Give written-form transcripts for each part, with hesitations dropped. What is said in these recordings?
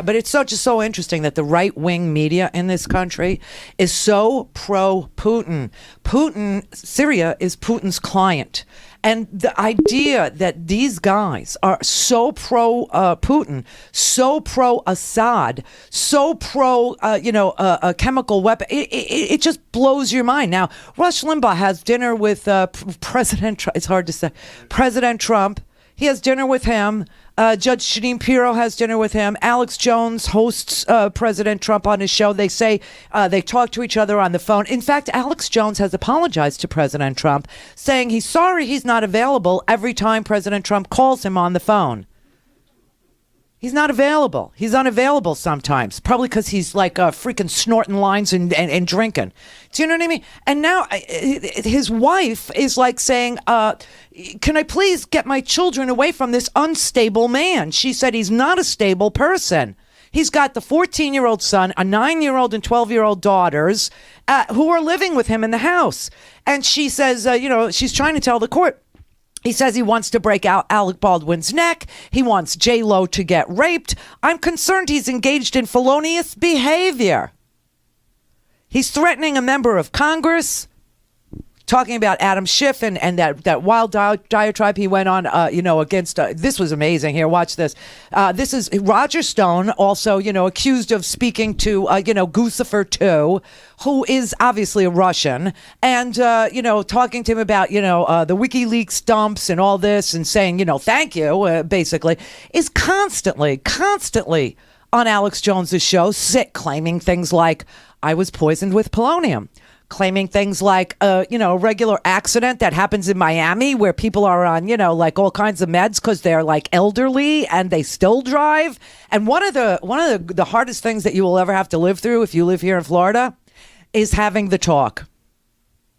But it's just so interesting that the right-wing media in this country is so pro-Putin. Syria is Putin's client. And the idea that these guys are so pro-Putin, so pro-Assad, so pro, a chemical weapon, it just blows your mind. Now, Rush Limbaugh has dinner with President Trump. It's hard to say. President Trump. He has dinner with him. Judge Jeanine Pirro has dinner with him. Alex Jones hosts President Trump on his show. They say they talk to each other on the phone. In fact, Alex Jones has apologized to President Trump, saying he's sorry he's not available every time President Trump calls him on the phone. He's not available. He's unavailable sometimes, probably because he's like freaking snorting lines and drinking. Do you know what I mean? And now his wife is like saying, can I please get my children away from this unstable man? She said he's not a stable person. He's got the 14-year-old son, a 9-year-old and 12-year-old daughters who are living with him in the house. And she says, she's trying to tell the court, he says he wants to break out Alec Baldwin's neck. He wants J-Lo to get raped. I'm concerned he's engaged in felonious behavior. He's threatening a member of Congress, talking about Adam Schiff and that wild diatribe he went on, against. This was amazing. Here, watch this. This is Roger Stone, also, accused of speaking to, Guccifer II, who is obviously a Russian, and, talking to him about, the WikiLeaks dumps and all this and saying, thank you, basically, is constantly on Alex Jones's show, claiming things like, I was poisoned with polonium. Claiming things like, a regular accident that happens in Miami where people are on, like all kinds of meds because they're like elderly and they still drive. And one of the hardest things that you will ever have to live through if you live here in Florida is having the talk.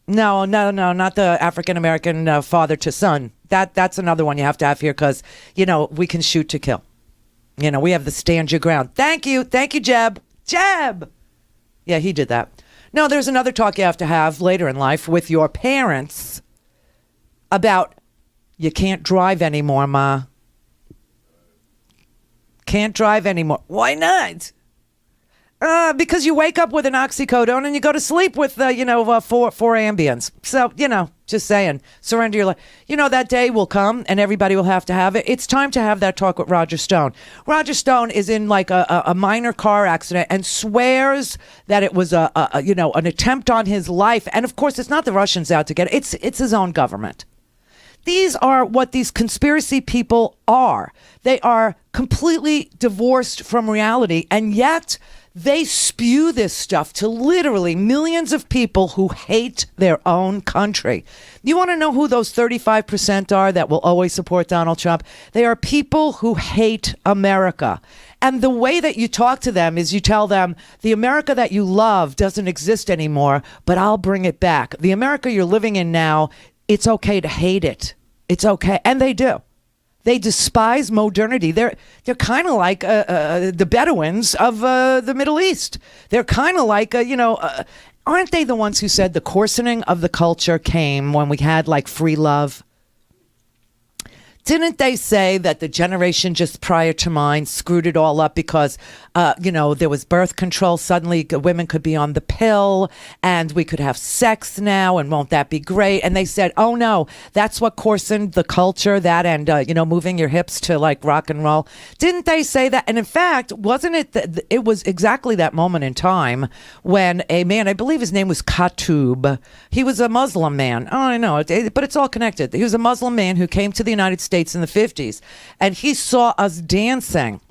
No, not the African-American father to son. That's another one you have to have here because, we can shoot to kill. We have the stand your ground. Thank you, Jeb. Yeah, he did that. No, there's another talk you have to have later in life with your parents about you can't drive anymore, Ma. Can't drive anymore. Why not? Because you wake up with an oxycodone and you go to sleep with, four Ambiens. So, just saying, surrender your life. That day will come and everybody will have to have it. It's time to have that talk with Roger Stone. Roger Stone is in like a minor car accident and swears that it was an attempt on his life. And of course, it's not the Russians out to get it. It's his own government. These are what these conspiracy people are. They are completely divorced from reality, and yet they spew this stuff to literally millions of people who hate their own country. You want to know who those 35% are that will always support Donald Trump? They are people who hate America. And the way that you talk to them is you tell them the America that you love doesn't exist anymore, but I'll bring it back. The America you're living in now, it's okay to hate it. It's okay. And they do. They despise modernity. They're kind of like the Bedouins of the Middle East. They're kind of like, aren't they the ones who said the coarsening of the culture came when we had like free love? Didn't they say that the generation just prior to mine screwed it all up because, there was birth control. Suddenly women could be on the pill and we could have sex now. And won't that be great? And they said, oh, no, that's what coarsened the culture, that and, moving your hips to like rock and roll. Didn't they say that? And in fact, wasn't it that it was exactly that moment in time when a man, I believe his name was Khatub. He was a Muslim man. Oh, I know, but it's all connected. He was a Muslim man who came to the United States in the 50s, and he saw us dancing,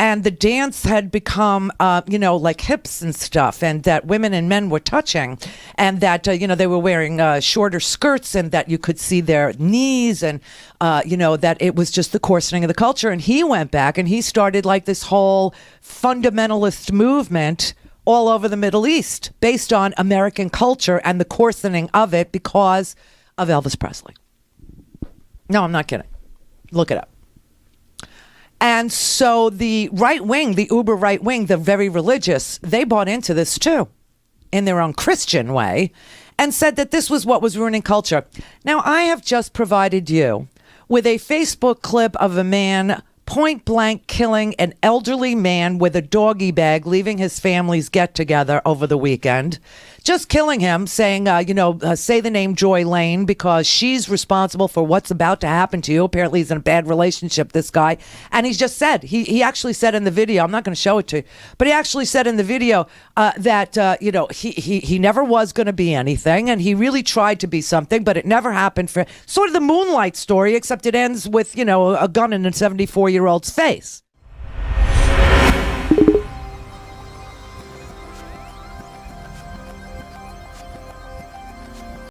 and the dance had become like hips and stuff, and that women and men were touching, and that they were wearing shorter skirts, and that you could see their knees, and that it was just the coarsening of the culture. And he went back and he started like this whole fundamentalist movement all over the Middle East based on American culture and the coarsening of it because of Elvis Presley. No, I'm not kidding. Look it up. And so the right wing, the uber right wing, the very religious, they bought into this too in their own Christian way and said that this was what was ruining culture. Now, I have just provided you with a Facebook clip of a man point blank killing an elderly man with a doggy bag, leaving his family's get together over the weekend. Just killing him, saying, say the name Joy Lane because she's responsible for what's about to happen to you. Apparently, he's in a bad relationship, this guy. And he's just said, he actually said in the video, I'm not going to show it to you, but he actually said in the video that, he never was going to be anything. And he really tried to be something, but it never happened for sort of the Moonlight story, except it ends with, a gun in a 74-year-old's face.